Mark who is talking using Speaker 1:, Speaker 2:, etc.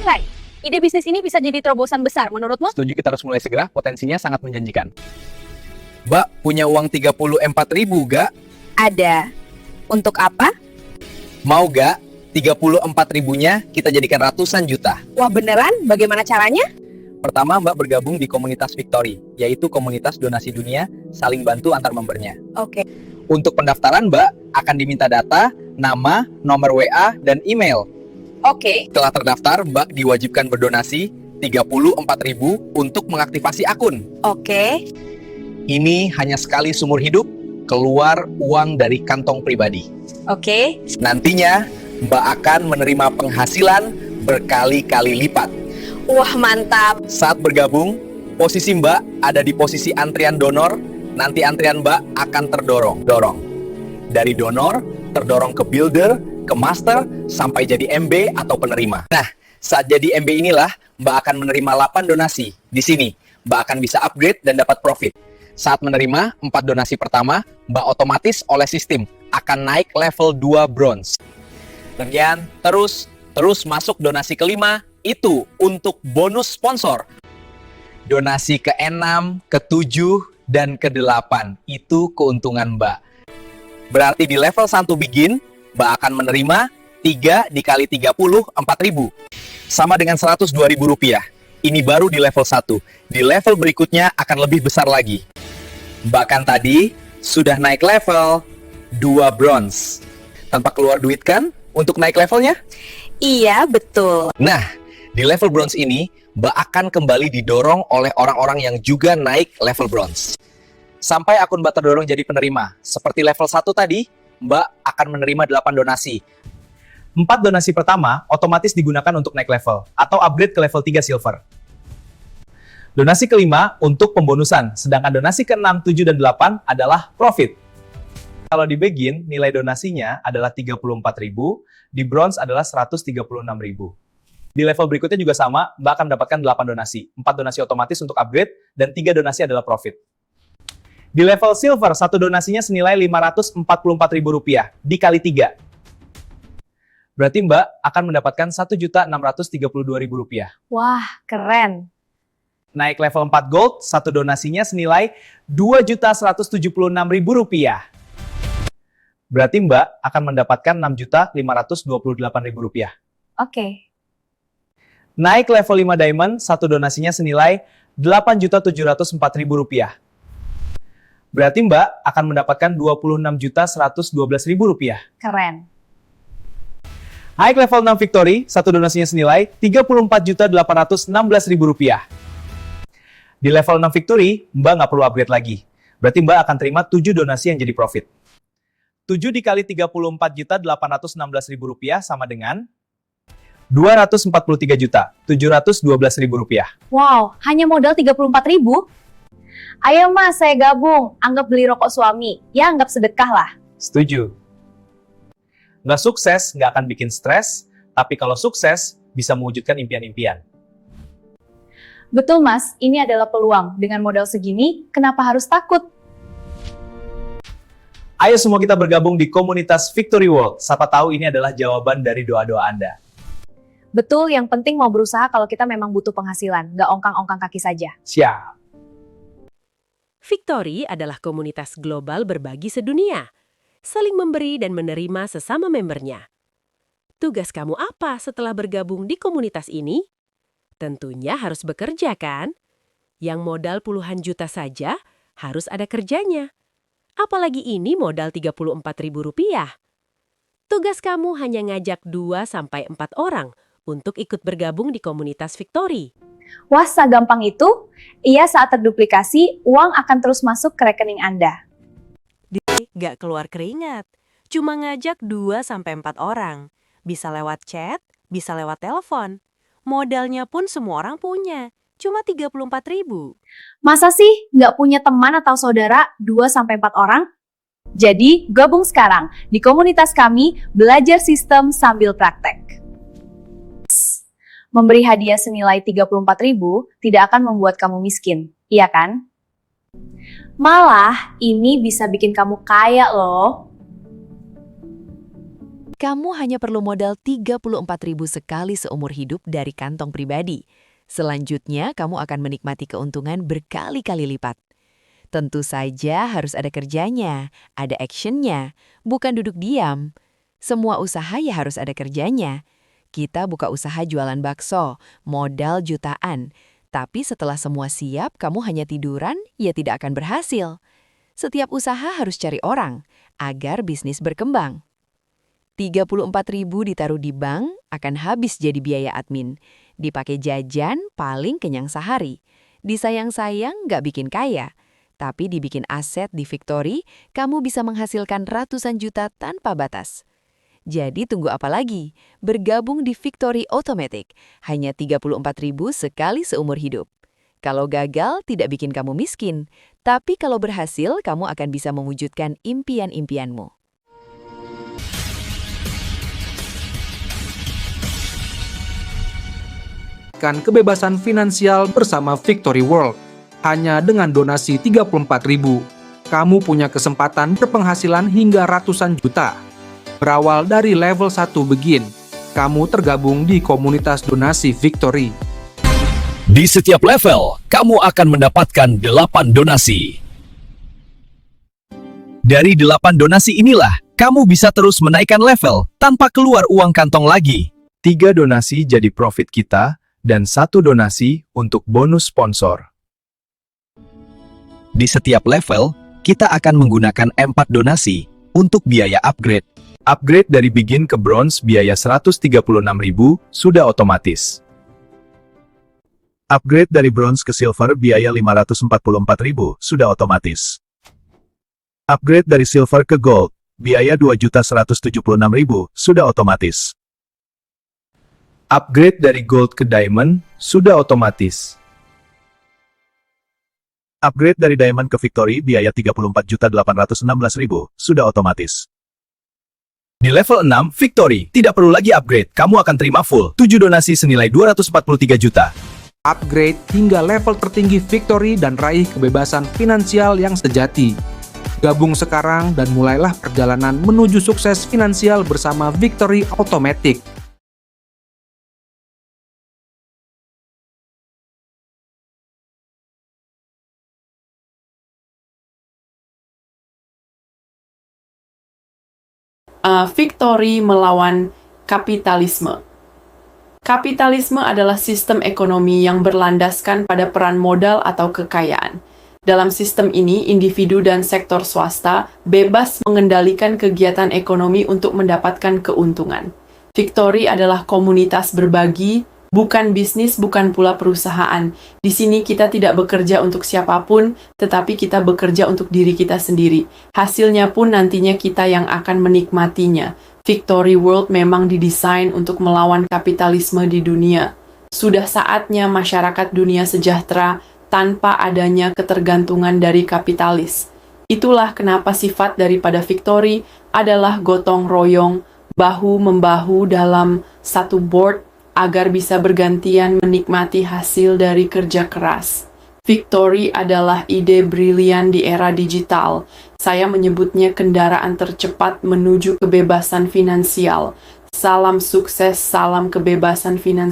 Speaker 1: Hai, ide bisnis ini bisa jadi terobosan besar menurutmu?
Speaker 2: Setuju, kita harus mulai segera, potensinya sangat menjanjikan. Mbak, punya uang 34.000 gak?
Speaker 1: Ada. Untuk apa?
Speaker 2: Mau gak? 34.000-nya kita jadikan ratusan juta.
Speaker 1: Wah beneran? Bagaimana caranya?
Speaker 2: Pertama, Mbak bergabung di komunitas Victory, yaitu komunitas donasi dunia, saling bantu antar membernya.
Speaker 1: Oke.
Speaker 2: Untuk pendaftaran, Mbak akan diminta data, nama, nomor WA, dan email.
Speaker 1: Oke.
Speaker 2: Setelah terdaftar, Mbak diwajibkan berdonasi 34.000 untuk mengaktifasi akun.
Speaker 1: Oke.
Speaker 2: Ini hanya sekali seumur hidup, keluar uang dari kantong pribadi.
Speaker 1: Oke.
Speaker 2: Nantinya, Mbak akan menerima penghasilan berkali-kali lipat.
Speaker 1: Wah mantap.
Speaker 2: Saat bergabung, posisi Mbak ada di posisi antrian donor, nanti antrian Mbak akan terdorong. Dari donor, terdorong ke builder, ke master, sampai jadi MB atau penerima. Nah, saat jadi MB inilah, Mbak akan menerima 8 donasi. Di sini, Mbak akan bisa upgrade dan dapat profit. Saat menerima 4 donasi pertama, Mbak otomatis oleh sistem akan naik level 2 bronze. Kemudian, terus masuk donasi kelima, itu untuk bonus sponsor. Donasi ke-6, ke-7, dan ke-8, itu keuntungan Mbak. Berarti di level 1 begin, Mbak akan menerima 3 dikali 30, 4.000. Sama dengan 102.000 rupiah. Ini baru di level 1. Di level berikutnya akan lebih besar lagi. Bahkan tadi, sudah naik level 2 bronze. Tanpa keluar duit kan untuk naik levelnya?
Speaker 1: Iya betul.
Speaker 2: Nah, di level bronze ini, Mbak akan kembali didorong oleh orang-orang yang juga naik level bronze. Sampai akun Mbak terdorong jadi penerima. Seperti level 1 tadi, Mbak akan menerima 8 donasi. 4 donasi pertama otomatis digunakan untuk naik level atau upgrade ke level 3 silver. Donasi kelima untuk pembonusan, sedangkan donasi ke-6, 7, dan 8 adalah profit. Kalau di begin, nilai donasinya adalah 34.000, di bronze adalah 136.000. Di level berikutnya juga sama, Mbak akan mendapatkan 8 donasi. 4 donasi otomatis untuk upgrade, dan 3 donasi adalah profit. Di level silver, 1 donasinya senilai Rp544.000, dikali 3. Berarti Mbak akan mendapatkan Rp1.632.000.
Speaker 1: Wah keren.
Speaker 2: Naik level 4 gold, 1 donasinya senilai Rp2.176.000. Berarti Mbak akan mendapatkan Rp6.528.000.
Speaker 1: Oke.
Speaker 2: Naik level 5 diamond, 1 donasinya senilai Rp8.704.000. Berarti Mbak akan mendapatkan Rp26.112.000.
Speaker 1: Keren.
Speaker 2: Naik level 6 victory, 1 donasinya senilai Rp34.816.000. Di level 6 victory, Mbak nggak perlu upgrade lagi. Berarti Mbak akan terima 7 donasi yang jadi profit. 7 dikali Rp34.816.000 sama dengan Rp243.712.000.
Speaker 1: Wow, hanya modal 34.000? Ayo mas, saya gabung. Anggap beli rokok suami. Ya anggap sedekah lah.
Speaker 2: Setuju. Nggak sukses, nggak akan bikin stres, tapi kalau sukses, bisa mewujudkan impian-impian.
Speaker 1: Betul mas, ini adalah peluang. Dengan modal segini, kenapa harus takut?
Speaker 2: Ayo semua kita bergabung di komunitas Victory World. Siapa tahu ini adalah jawaban dari doa-doa Anda.
Speaker 1: Betul, yang penting mau berusaha kalau kita memang butuh penghasilan. Nggak ongkang-ongkang kaki saja.
Speaker 2: Siap.
Speaker 3: Victory adalah komunitas global berbagi sedunia, saling memberi dan menerima sesama membernya. Tugas kamu apa setelah bergabung di komunitas ini? Tentunya harus bekerja kan? Yang modal puluhan juta saja harus ada kerjanya. Apalagi ini modal Rp34.000. Tugas kamu hanya ngajak 2-4 orang untuk ikut bergabung di komunitas Victory.
Speaker 1: Wah, segampang itu? Iya, saat terduplikasi, uang akan terus masuk ke rekening Anda.
Speaker 3: Gak keluar keringat, cuma ngajak 2-4 orang. Bisa lewat chat, bisa lewat telepon. Modalnya pun semua orang punya, cuma Rp34.000.
Speaker 1: Masa sih nggak punya teman atau saudara 2-4 orang? Jadi, gabung sekarang di komunitas kami, belajar sistem sambil praktek. Memberi hadiah senilai 34.000 tidak akan membuat kamu miskin, iya kan? Malah, ini bisa bikin kamu kaya loh.
Speaker 4: Kamu hanya perlu modal 34.000 sekali seumur hidup dari kantong pribadi. Selanjutnya, kamu akan menikmati keuntungan berkali-kali lipat. Tentu saja harus ada kerjanya, ada actionnya, bukan duduk diam. Semua usaha ya harus ada kerjanya. Kita buka usaha jualan bakso, modal jutaan. Tapi setelah semua siap, kamu hanya tiduran, ya tidak akan berhasil. Setiap usaha harus cari orang, agar bisnis berkembang. 34.000 ditaruh di bank akan habis jadi biaya admin. Dipakai jajan paling kenyang sehari. Disayang-sayang nggak bikin kaya. Tapi dibikin aset di Victory, kamu bisa menghasilkan ratusan juta tanpa batas. Jadi tunggu apa lagi? Bergabung di Victory Automatic. Hanya 34.000 sekali seumur hidup. Kalau gagal, tidak bikin kamu miskin. Tapi kalau berhasil, kamu akan bisa mewujudkan impian-impianmu.
Speaker 5: Kebebasan finansial bersama Victory World. Hanya dengan donasi 34.000, kamu punya kesempatan berpenghasilan hingga ratusan juta. Berawal dari level 1 begin, kamu tergabung di komunitas donasi Victory.
Speaker 2: Di setiap level, kamu akan mendapatkan 8 donasi. Dari 8 donasi inilah, kamu bisa terus menaikkan level tanpa keluar uang kantong lagi. 3 donasi jadi profit kita, dan 1 donasi untuk bonus sponsor. Di setiap level, kita akan menggunakan 4 donasi untuk biaya upgrade. Upgrade dari begin ke bronze biaya 136.000 sudah otomatis. Upgrade dari bronze ke silver biaya 544.000 sudah otomatis. Upgrade dari silver ke gold biaya 2.176.000 sudah otomatis. Upgrade dari gold ke diamond sudah otomatis. Upgrade dari diamond ke victory biaya 34.816.000 sudah otomatis. Di level 6, Victory, tidak perlu lagi upgrade, kamu akan terima full 7 donasi senilai 243 juta.
Speaker 5: Upgrade hingga level tertinggi Victory dan raih kebebasan finansial yang sejati. Gabung sekarang dan mulailah perjalanan menuju sukses finansial bersama Victory Automatic.
Speaker 6: Victory melawan kapitalisme. Kapitalisme adalah sistem ekonomi yang berlandaskan pada peran modal atau kekayaan. Dalam sistem ini, individu dan sektor swasta bebas mengendalikan kegiatan ekonomi untuk mendapatkan keuntungan. Victory adalah komunitas berbagi, bukan bisnis, bukan pula perusahaan. Di sini kita tidak bekerja untuk siapapun, tetapi kita bekerja untuk diri kita sendiri. Hasilnya pun nantinya kita yang akan menikmatinya. Victory World memang didesain untuk melawan kapitalisme di dunia. Sudah saatnya masyarakat dunia sejahtera tanpa adanya ketergantungan dari kapitalis. Itulah kenapa sifat daripada Victory adalah gotong royong, bahu-membahu dalam satu board agar bisa bergantian menikmati hasil dari kerja keras. Victory adalah ide brilian di era digital. Saya menyebutnya kendaraan tercepat menuju kebebasan finansial. Salam sukses, salam kebebasan finansial.